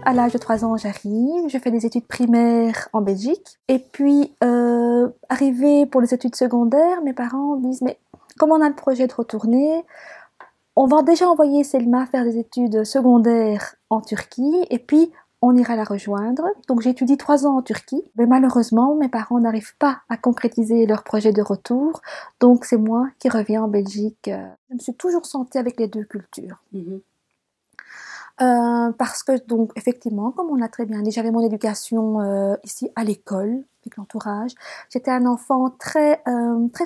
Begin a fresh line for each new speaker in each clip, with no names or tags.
À l'âge de 3 ans, j'arrive, je fais des études primaires en Belgique. Et puis, arrivé pour les études secondaires, mes parents disent, mais comme on a le projet de retourner, on va déjà envoyer Selma faire des études secondaires en Turquie, et puis on ira la rejoindre. Donc j'ai étudié 3 ans en Turquie, mais malheureusement, mes parents n'arrivent pas à concrétiser leur projet de retour. Donc c'est moi qui reviens en Belgique. Je me suis toujours sentie avec les deux cultures. Parce que, donc, effectivement, comme on l'a très bien dit, j'avais mon éducation ici à l'école, avec l'entourage. J'étais un enfant très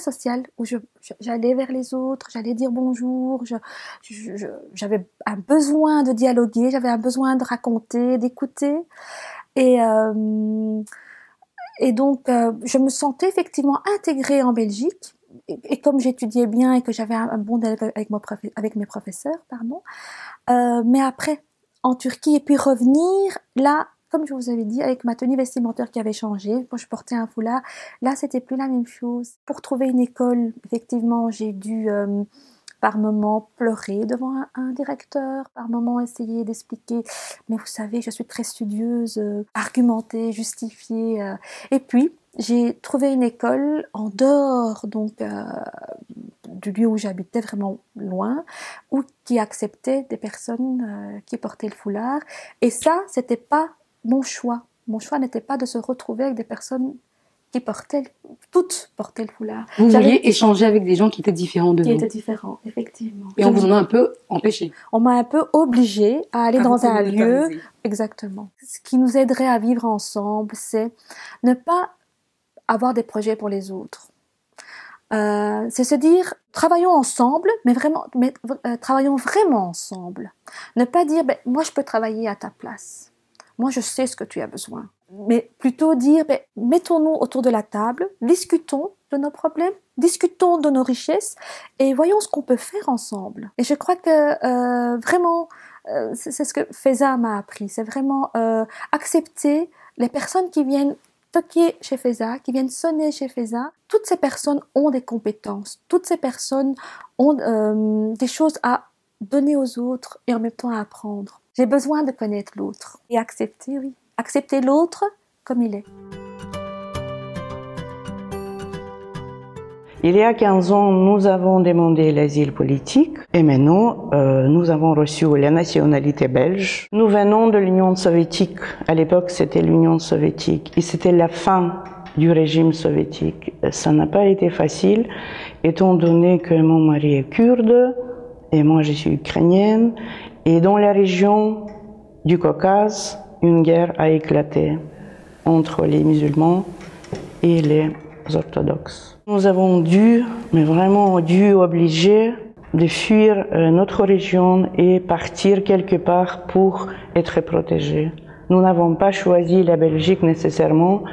social, où j'allais vers les autres, j'allais dire bonjour, j'avais un besoin de dialoguer, j'avais un besoin de raconter, d'écouter. Et, donc, je me sentais effectivement intégrée en Belgique. Et comme j'étudiais bien et que j'avais un bon dialogue avec mes professeurs, mais après, en Turquie, et puis revenir, là, comme je vous avais dit, avec ma tenue vestimentaire qui avait changé, moi je portais un foulard, là c'était plus la même chose. Pour trouver une école, effectivement, j'ai dû par moments pleurer devant un directeur, par moments essayer d'expliquer, mais vous savez, je suis très studieuse, argumenter, justifier. Et puis, j'ai trouvé une école en dehors, donc, du lieu où j'habitais, vraiment loin, ou qui acceptait des personnes qui portaient le foulard. Et ça, c'était pas mon choix. Mon choix n'était pas de se retrouver avec des personnes qui toutes portaient le foulard.
Vous vouliez échanger avec des gens qui étaient différents de vous.
Qui étaient différents, effectivement.
Et on vous en a un peu empêché.
On m'a un peu obligée à aller dans un lieu. Exactement. Ce qui nous aiderait à vivre ensemble, c'est ne pas avoir des projets pour les autres. C'est se dire, travaillons ensemble, mais travaillons vraiment ensemble. Ne pas dire, moi je peux travailler à ta place. Moi je sais ce que tu as besoin. Mais plutôt dire, mettons-nous autour de la table, discutons de nos problèmes, discutons de nos richesses et voyons ce qu'on peut faire ensemble. Et je crois que vraiment, c'est ce que Feza m'a appris, c'est vraiment accepter les personnes qui viennent toquer chez Feza, qui viennent sonner chez Feza. Toutes ces personnes ont des compétences, toutes ces personnes ont des choses à donner aux autres et en même temps à apprendre. J'ai besoin de connaître l'autre et accepter, oui. Accepter l'autre comme il est.
Il y a 15 ans, nous avons demandé l'asile politique et maintenant, nous avons reçu la nationalité belge. Nous venons de l'Union soviétique. À l'époque, c'était l'Union soviétique et c'était la fin du régime soviétique. Ça n'a pas été facile, étant donné que mon mari est kurde et moi je suis ukrainienne. Et dans la région du Caucase, une guerre a éclaté entre les musulmans et les orthodoxes. Nous avons dû obliger de fuir notre région et partir quelque part pour être protégés. Nous n'avons pas choisi la Belgique nécessairement,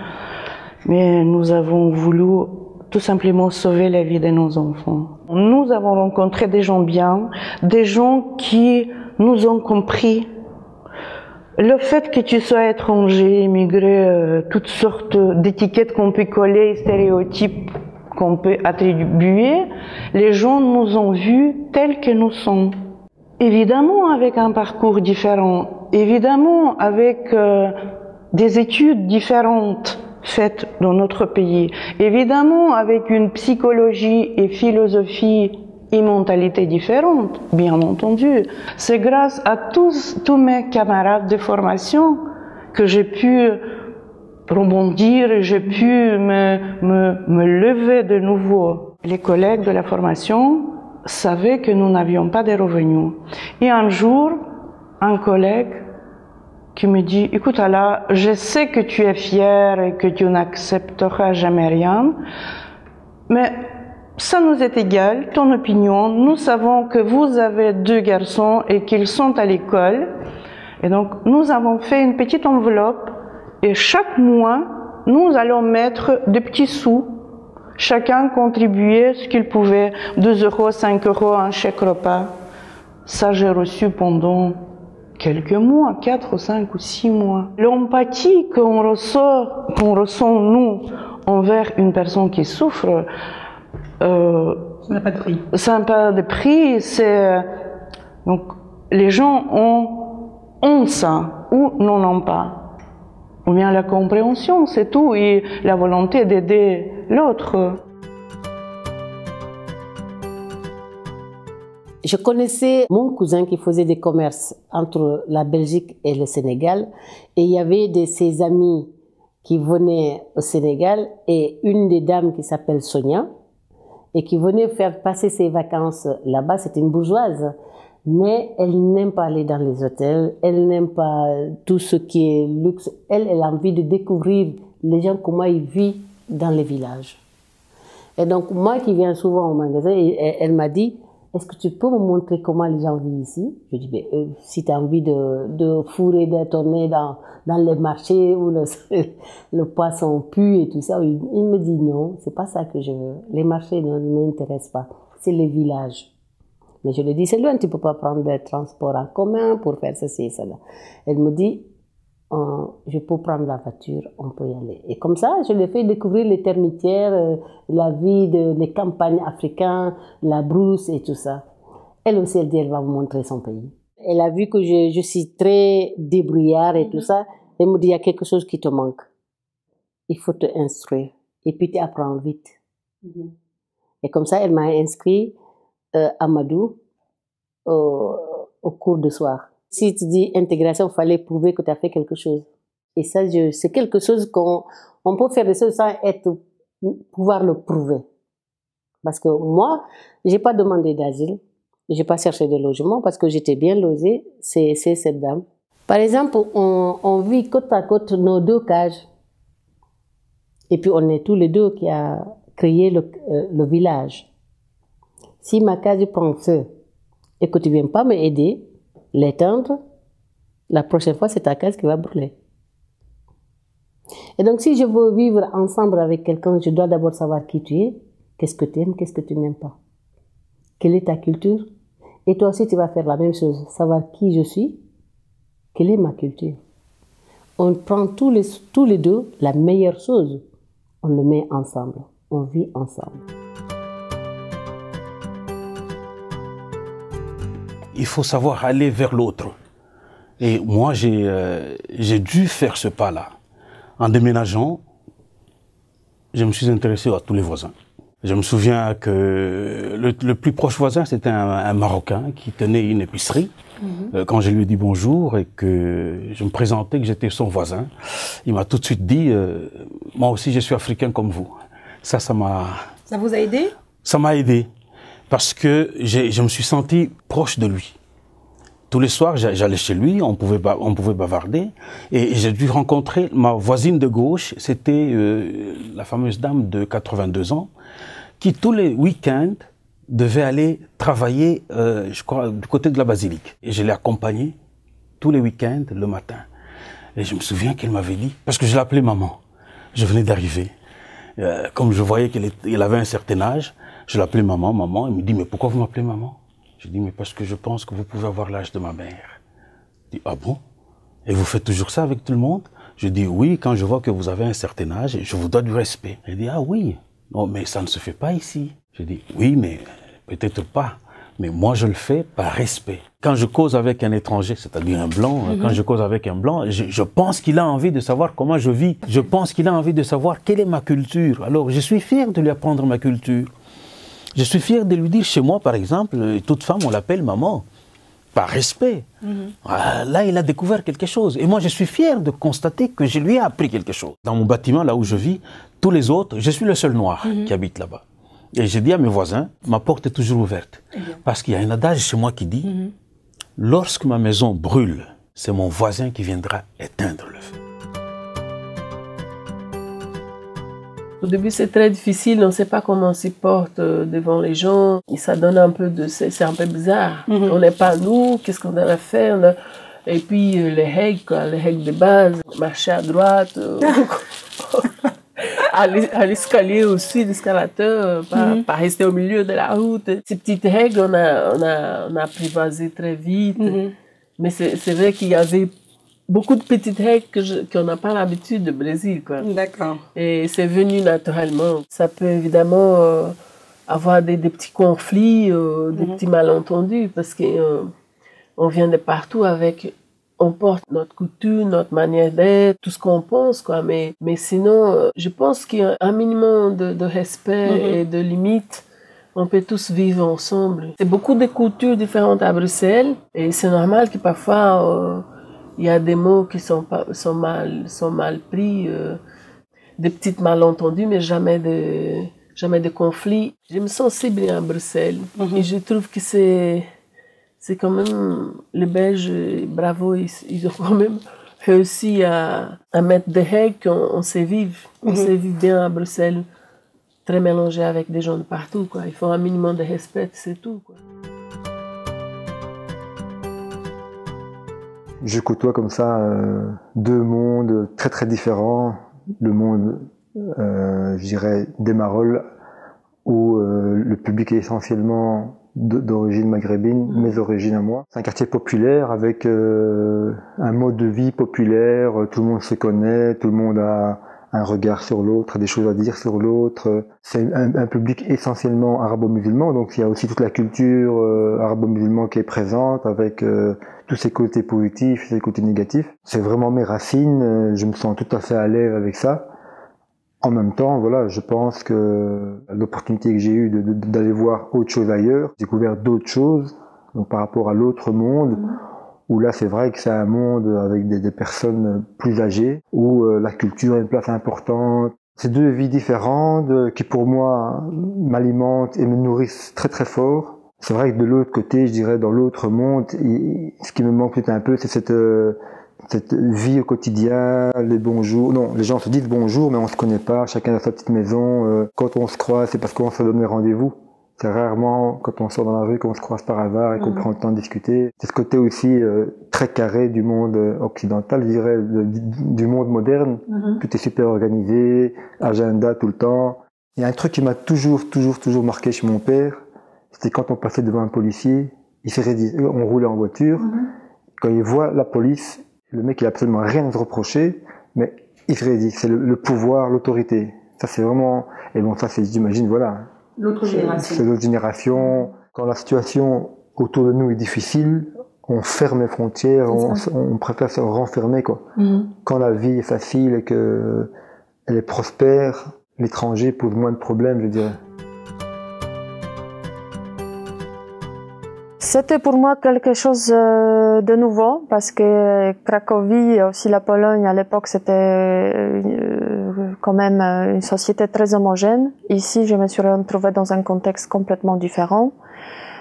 mais nous avons voulu tout simplement sauver la vie de nos enfants. Nous avons rencontré des gens bien, des gens qui nous ont compris. Le fait que tu sois étranger, immigré, toutes sortes d'étiquettes qu'on peut coller, stéréotypes qu'on peut attribuer, les gens nous ont vus tels que nous sommes. Évidemment avec un parcours différent, évidemment avec des études différentes faites dans notre pays, évidemment avec une psychologie et philosophie et mentalité différente, bien entendu. C'est grâce à tous mes camarades de formation que j'ai pu rebondir et j'ai pu me lever de nouveau. Les collègues de la formation savaient que nous n'avions pas de revenus. Et un jour, un collègue qui me dit « Écoute Ala, je sais que tu es fière et que tu n'accepteras jamais rien, mais ça nous est égal, ton opinion. Nous savons que vous avez 2 garçons et qu'ils sont à l'école. Et donc, nous avons fait une petite enveloppe et chaque mois, nous allons mettre des petits sous. Chacun contribuait ce qu'il pouvait, 2 euros, 5 euros, un chèque repas. Ça, j'ai reçu pendant quelques mois, 4, 5 ou 6 mois. L'empathie qu'on ressent, nous, envers une personne qui souffre,
ça n'a pas de prix.
Ça n'a pas de prix. Donc, les gens ont ça. ou n'en ont pas. Ou bien la compréhension, c'est tout, et la volonté d'aider l'autre.
Je connaissais mon cousin qui faisait des commerces entre la Belgique et le Sénégal, et il y avait de ses amis qui venaient au Sénégal, et une des dames qui s'appelle Sonia, et qui venait faire passer ses vacances là-bas. C'était une bourgeoise, mais elle n'aime pas aller dans les hôtels, elle n'aime pas tout ce qui est luxe. Elle a envie de découvrir les gens, comment ils vivent dans les villages. Et donc, moi qui viens souvent au magasin, elle m'a dit, est-ce que tu peux me montrer comment les gens vivent ici? Je dis, si tu as envie de fourrer, de tourner dans les marchés où le poisson pue et tout ça, il me dit non, c'est pas ça que je veux. Les marchés ne m'intéressent pas, c'est les villages. Mais je lui dis, c'est loin, tu peux pas prendre des transports en commun pour faire ceci et cela. Elle me dit, je peux prendre la voiture, on peut y aller. Et comme ça, je lui ai fait découvrir les termitières, la vie des campagnes africaines, la brousse et tout ça. Elle aussi, elle dit, elle va me montrer son pays. Elle a vu que je suis très débrouillard et tout ça. Elle me dit, il y a quelque chose qui te manque. Il faut te instruire. Et puis tu apprends vite. Et comme ça, elle m'a inscrit à Madou au cours de soir. Si tu dis intégration, il fallait prouver que tu as fait quelque chose. Et ça, c'est quelque chose on peut faire des choses sans pouvoir le prouver. Parce que moi, j'ai pas demandé d'asile, j'ai pas cherché de logement parce que j'étais bien logée. C'est cette dame. Par exemple, on vit côte à côte nos deux cages. Et puis on est tous les deux qui a créé le village. Si ma case prend feu et que tu viens pas m'aider, l'éteindre, la prochaine fois, c'est ta case qui va brûler. Et donc, si je veux vivre ensemble avec quelqu'un, je dois d'abord savoir qui tu es, qu'est-ce que tu aimes, qu'est-ce que tu n'aimes pas. Quelle est ta culture? Et toi aussi, tu vas faire la même chose, savoir qui je suis, quelle est ma culture. On prend tous les deux la meilleure chose, on le met ensemble, on vit ensemble.
Il faut savoir aller vers l'autre. Et moi, j'ai dû faire ce pas-là. En déménageant, je me suis intéressé à tous les voisins. Je me souviens que le plus proche voisin, c'était un Marocain qui tenait une épicerie. Quand je lui ai dit bonjour et que je me présentais, que j'étais son voisin, il m'a tout de suite dit moi aussi, je suis africain comme vous. Ça m'a...
Ça vous a aidé?
Ça m'a aidé. Parce que je me suis senti proche de lui. Tous les soirs, j'allais chez lui, on pouvait bavarder, et j'ai dû rencontrer ma voisine de gauche, c'était la fameuse dame de 82 ans, qui tous les week-ends devait aller travailler, je crois, du côté de la basilique. Et je l'ai accompagnée tous les week-ends, le matin. Et je me souviens qu'elle m'avait dit, parce que je l'appelais maman, je venais d'arriver, comme je voyais qu'elle avait un certain âge, je l'appelais maman, maman. Elle me dit, mais pourquoi vous m'appelez maman? Je dis, mais parce que je pense que vous pouvez avoir l'âge de ma mère. Je dis, ah bon? Et vous faites toujours ça avec tout le monde? Je dis, oui, quand je vois que vous avez un certain âge, je vous dois du respect. Elle dit, ah oui, non, mais ça ne se fait pas ici. Je dis, oui, mais peut-être pas. Mais moi, je le fais par respect. Quand je cause avec un étranger, c'est-à-dire un blanc, quand je cause avec un blanc, je pense qu'il a envie de savoir comment je vis. Je pense qu'il a envie de savoir quelle est ma culture. Alors, je suis fier de lui apprendre ma culture. Je suis fier de lui dire, chez moi, par exemple, toute femme, on l'appelle maman, par respect. Là, il a découvert quelque chose. Et moi, je suis fier de constater que je lui ai appris quelque chose. Dans mon bâtiment, là où je vis, tous les autres, je suis le seul noir qui habite là-bas. Et j'ai dit à mes voisins, ma porte est toujours ouverte. Parce qu'il y a un adage chez moi qui dit, lorsque ma maison brûle, c'est mon voisin qui viendra éteindre le feu.
Au début, c'est très difficile, on ne sait pas comment on s'y porte devant les gens. Et ça donne un peu de... C'est un peu bizarre. On n'est pas nous, qu'est-ce qu'on a à faire? Et puis, les règles de base, marcher à droite, à l'escalier aussi, l'escalateur, pas rester au milieu de la route. Ces petites règles, on a apprivoisé très vite. Mais c'est vrai qu'il y avait beaucoup de petites règles qu'on n'a pas l'habitude au Brésil, quoi.
D'accord.
Et c'est venu naturellement. Ça peut évidemment avoir des petits conflits, des petits malentendus, parce que on vient de partout avec on porte notre couture, notre manière d'être, tout ce qu'on pense, quoi. Mais sinon, je pense qu'il y a un minimum de respect et de limites. On peut tous vivre ensemble. C'est beaucoup de cultures différentes à Bruxelles et c'est normal que parfois il y a des mots qui sont mal pris, des petites malentendus, mais jamais de conflits. Je me sens si bien à Bruxelles et je trouve que c'est quand même les Belges, bravo, ils ont quand même réussi à mettre des règles qu'on sait vivre. On sait vivre bien à Bruxelles. Très mélangé avec des gens de partout, quoi. Il faut un minimum de respect, c'est tout, quoi.
Je côtoie comme ça deux mondes très très différents. Le monde, je dirais, des Marolles, où le public est essentiellement d'origine maghrébine, mes origines à moi. C'est un quartier populaire avec un mode de vie populaire, tout le monde se connaît, tout le monde a un regard sur l'autre, des choses à dire sur l'autre. C'est un public essentiellement arabo-musulman, donc il y a aussi toute la culture arabo-musulmane qui est présente avec tous ses côtés positifs, ses côtés négatifs. C'est vraiment mes racines, je me sens tout à fait à l'aise avec ça. En même temps, voilà, je pense que l'opportunité que j'ai eue d'aller voir autre chose ailleurs, j'ai découvert d'autres choses, donc par rapport à l'autre monde, où là c'est vrai que c'est un monde avec des personnes plus âgées, où la culture a une place importante. C'est deux vies différentes qui pour moi m'alimentent et me nourrissent très très fort. C'est vrai que de l'autre côté, je dirais dans l'autre monde, ce qui me manque peut-être un peu, c'est cette vie au quotidien, les bonjours. Non, les gens se disent bonjour, mais on se connaît pas, chacun a sa petite maison. Quand on se croise, c'est parce qu'on se donne rendez-vous. C'est rarement quand on sort dans la rue qu'on se croise par hasard et qu'on prend le temps de discuter. C'est ce côté aussi très carré du monde occidental, je dirais, du monde moderne. Tout est super organisé, agenda tout le temps. Il y a un truc qui m'a toujours marqué chez mon père, c'était quand on passait devant un policier, on roulait en voiture, quand il voit la police, le mec il a absolument rien à se reprocher, mais il se raidit. C'est le pouvoir, l'autorité. Ça c'est vraiment, et bon ça c'est, j'imagine, voilà.
L'autre génération.
C'est l'autre génération. Quand la situation autour de nous est difficile, on ferme les frontières, on préfère se renfermer, quoi. Quand la vie est facile et que elle est prospère, l'étranger pose moins de problèmes, je dirais.
C'était pour moi quelque chose de nouveau parce que Cracovie et aussi la Pologne à l'époque c'était quand même une société très homogène. Ici je me suis retrouvée dans un contexte complètement différent.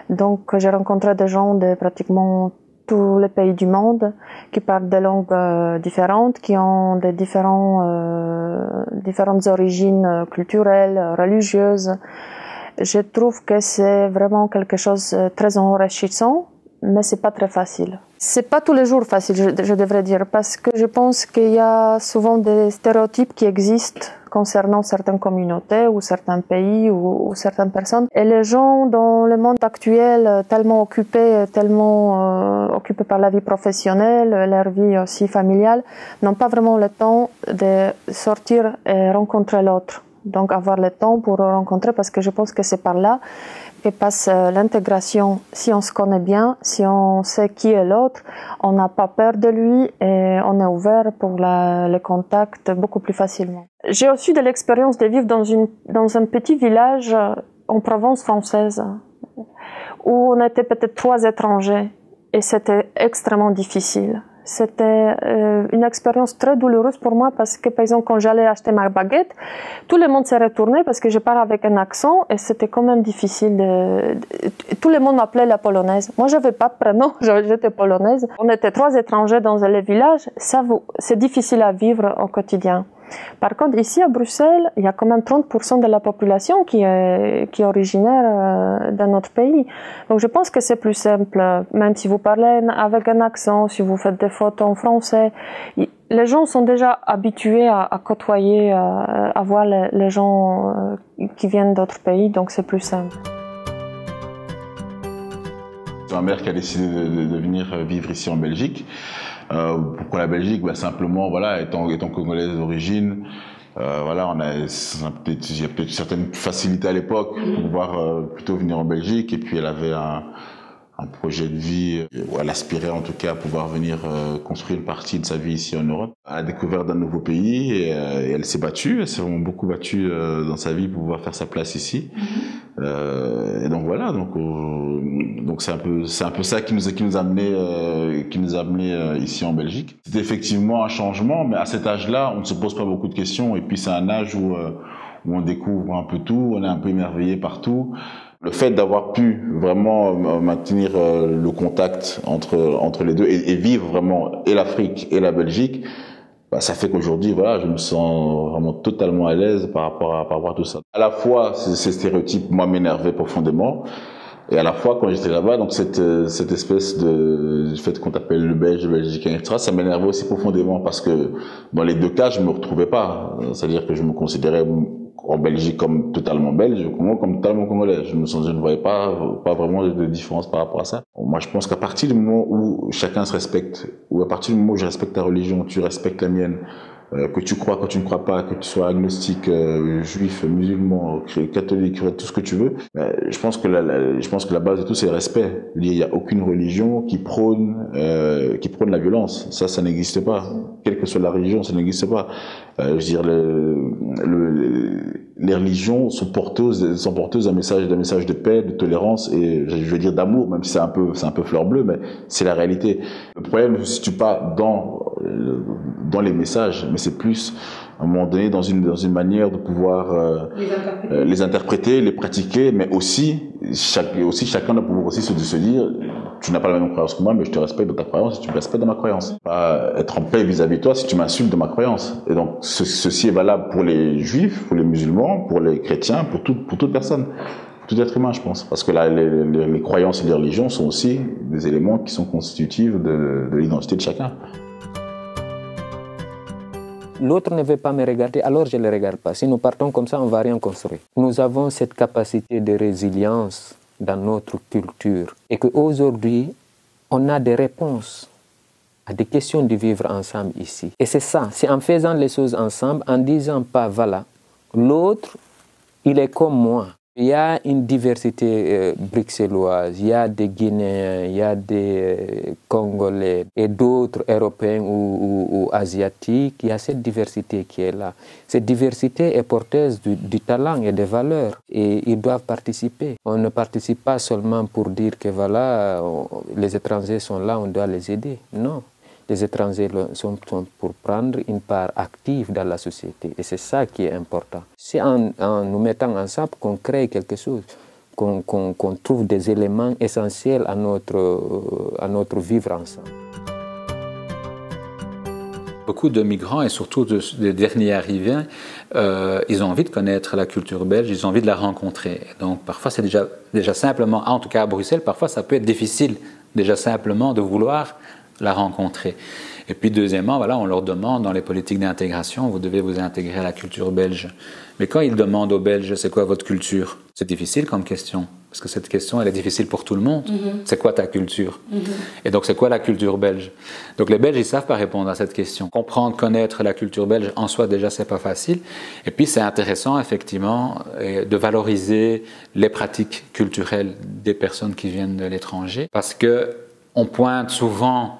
Donc j'ai rencontré des gens de pratiquement tous les pays du monde qui parlent des langues différentes, qui ont des différentes origines culturelles, religieuses. Je trouve que c'est vraiment quelque chose de très enrichissant, mais c'est pas très facile. C'est pas tous les jours facile, je devrais dire, parce que je pense qu'il y a souvent des stéréotypes qui existent concernant certaines communautés ou certains pays ou certaines personnes. Et les gens dans le monde actuel, tellement occupés par la vie professionnelle, leur vie aussi familiale, n'ont pas vraiment le temps de sortir et rencontrer l'autre. Donc avoir le temps pour rencontrer, parce que je pense que c'est par là que passe l'intégration. Si on se connaît bien, si on sait qui est l'autre, on n'a pas peur de lui et on est ouvert pour le contact beaucoup plus facilement. J'ai aussi de l'expérience de vivre dans un petit village en Provence française où on était peut-être 3 étrangers et c'était extrêmement difficile. C'était une expérience très douloureuse pour moi parce que, par exemple, quand j'allais acheter ma baguette, tout le monde s'est retourné parce que je parle avec un accent et c'était quand même difficile. Tout le monde m'appelait la polonaise. Moi, j'avais pas de prénom, j'étais polonaise. On était 3 étrangers dans le village. C'est difficile à vivre au quotidien. Par contre, ici à Bruxelles, il y a quand même 30% de la population qui est originaire de notre pays. Donc je pense que c'est plus simple, même si vous parlez avec un accent, si vous faites des photos en français. Les gens sont déjà habitués à côtoyer, à voir les gens qui viennent d'autres pays, donc c'est plus simple.
C'est ma mère qui a décidé de venir vivre ici en Belgique. Pourquoi la Belgique? Simplement, voilà, étant congolaise d'origine, voilà, il y a peut-être certaines facilités à l'époque pour pouvoir plutôt venir en Belgique. Et puis elle avait un projet de vie, ou elle aspirait en tout cas à pouvoir venir construire une partie de sa vie ici en Europe. Elle a découvert d'un nouveau pays et elle s'est battue, elle s'est vraiment beaucoup battue dans sa vie pour pouvoir faire sa place ici. Et donc voilà, donc c'est un peu ça qui nous a amené ici en Belgique. C'était effectivement un changement, mais à cet âge-là, on ne se pose pas beaucoup de questions. Et puis c'est un âge où on découvre un peu tout, on est un peu émerveillé par tout. Le fait d'avoir pu vraiment maintenir le contact entre les deux et vivre vraiment et l'Afrique et la Belgique, bah, ça fait qu'aujourd'hui, voilà, je me sens vraiment totalement à l'aise par rapport à tout ça. À la fois, ces stéréotypes, moi, m'énervaient profondément. Et à la fois, quand j'étais là-bas, donc cette espèce du fait qu'on t'appelle le Belge, le Belgicain, etc., ça m'énervait aussi profondément parce que dans les deux cas, je me retrouvais pas. C'est-à-dire que je me considérais en Belgique comme totalement belge, comme totalement congolais. Je ne voyais pas vraiment de différence par rapport à ça. Moi, je pense qu'à partir du moment où chacun se respecte, ou à partir du moment où je respecte ta religion, tu respectes la mienne, que tu crois, que tu ne crois pas, que tu sois agnostique, juif, musulman, catholique, tout ce que tu veux, je pense que la base de tout, c'est le respect. Il n'y a aucune religion qui prône la violence. Ça n'existe pas. Quelle que soit la religion, ça n'existe pas. Je veux dire, les religions sont porteuses d'un message de paix, de tolérance et je veux dire d'amour, même si c'est un peu fleur bleue, mais c'est la réalité. Le problème ne se situe pas dans les messages, mais c'est plus à un moment donné dans une manière de pouvoir les interpréter, les pratiquer, mais aussi chacun doit pouvoir aussi se dire tu n'as pas la même croyance que moi, mais je te respecte dans ta croyance et tu me respectes dans ma croyance. Pas être en paix vis-à-vis de toi si tu m'insultes de ma croyance. Et donc ceci est valable pour les juifs, pour les musulmans, pour les chrétiens, pour toute personne, pour tout être humain, je pense. Parce que là, les croyances et les religions sont aussi des éléments qui sont constitutifs de l'identité de chacun.
L'autre ne veut pas me regarder, alors je ne le regarde pas. Si nous partons comme ça, on ne va rien construire. Nous avons cette capacité de résilience dans notre culture et qu'aujourd'hui, on a des réponses à des questions de vivre ensemble ici. Et c'est ça, c'est en faisant les choses ensemble, en disant pas, voilà, l'autre, il est comme moi. Il y a une diversité bruxelloise, il y a des Guinéens, il y a des Congolais et d'autres Européens ou Asiatiques. Il y a cette diversité qui est là. Cette diversité est porteuse du talent et des valeurs et ils doivent participer. On ne participe pas seulement pour dire que voilà, les étrangers sont là, on doit les aider. Non. Les étrangers sont pour prendre une part active dans la société. Et c'est ça qui est important. C'est en nous mettant ensemble qu'on crée quelque chose, qu'on trouve des éléments essentiels à notre vivre ensemble.
Beaucoup de migrants, et surtout des derniers arrivés, ils ont envie de connaître la culture belge, ils ont envie de la rencontrer. Donc parfois c'est déjà simplement, en tout cas à Bruxelles, parfois ça peut être difficile déjà simplement de vouloir la rencontrer. Et puis deuxièmement, voilà, on leur demande dans les politiques d'intégration, vous devez vous intégrer à la culture belge. Mais quand ils demandent aux Belges, c'est quoi votre culture? C'est difficile comme question, parce que cette question, elle est difficile pour tout le monde. C'est quoi ta culture? Et donc, c'est quoi la culture belge? Donc, les Belges, ils ne savent pas répondre à cette question. Comprendre, connaître la culture belge, en soi, déjà, c'est pas facile. Et puis, c'est intéressant, effectivement, de valoriser les pratiques culturelles des personnes qui viennent de l'étranger, parce que on pointe souvent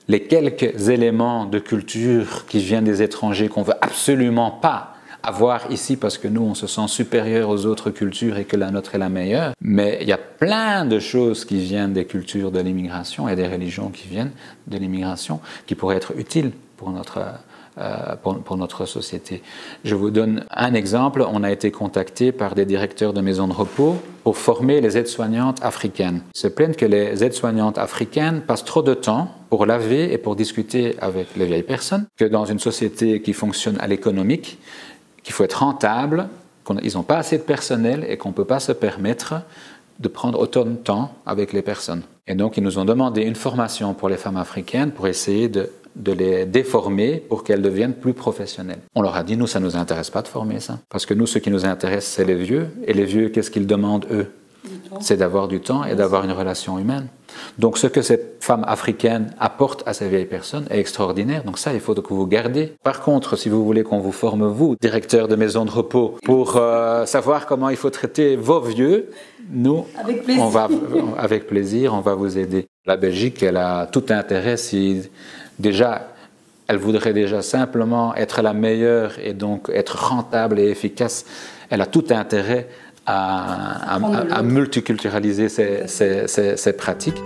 les quelques éléments de culture qui viennent des étrangers qu'on ne veut absolument pas avoir ici parce que nous, on se sent supérieur aux autres cultures et que la nôtre est la meilleure. Mais il y a plein de choses qui viennent des cultures de l'immigration et des religions qui viennent de l'immigration qui pourraient être utiles pour notre société. Je vous donne un exemple. On a été contacté par des directeurs de maisons de repos pour former les aides-soignantes africaines. Ils se plaignent que les aides-soignantes africaines passent trop de temps pour laver et pour discuter avec les vieilles personnes, que dans une société qui fonctionne à l'économique, qu'il faut être rentable, qu'ils n'ont pas assez de personnel et qu'on ne peut pas se permettre de prendre autant de temps avec les personnes. Et donc, ils nous ont demandé une formation pour les femmes africaines pour essayer de les déformer pour qu'elles deviennent plus professionnelles. On leur a dit, nous, ça ne nous intéresse pas de former ça. Parce que nous, ce qui nous intéresse, c'est les vieux. Et les vieux, qu'est-ce qu'ils demandent, eux? C'est d'avoir du temps et d'avoir une relation humaine. Donc ce que cette femme africaine apporte à ces vieilles personnes est extraordinaire. Donc ça, il faut que vous gardiez. Par contre, si vous voulez qu'on vous forme, vous, directeur de maison de repos, pour savoir comment il faut traiter vos vieux, nous, avec plaisir, on va vous aider. La Belgique, elle a tout intérêt si déjà... Elle voudrait déjà simplement être la meilleure et donc être rentable et efficace. Elle a tout intérêt à multiculturaliser ses pratiques.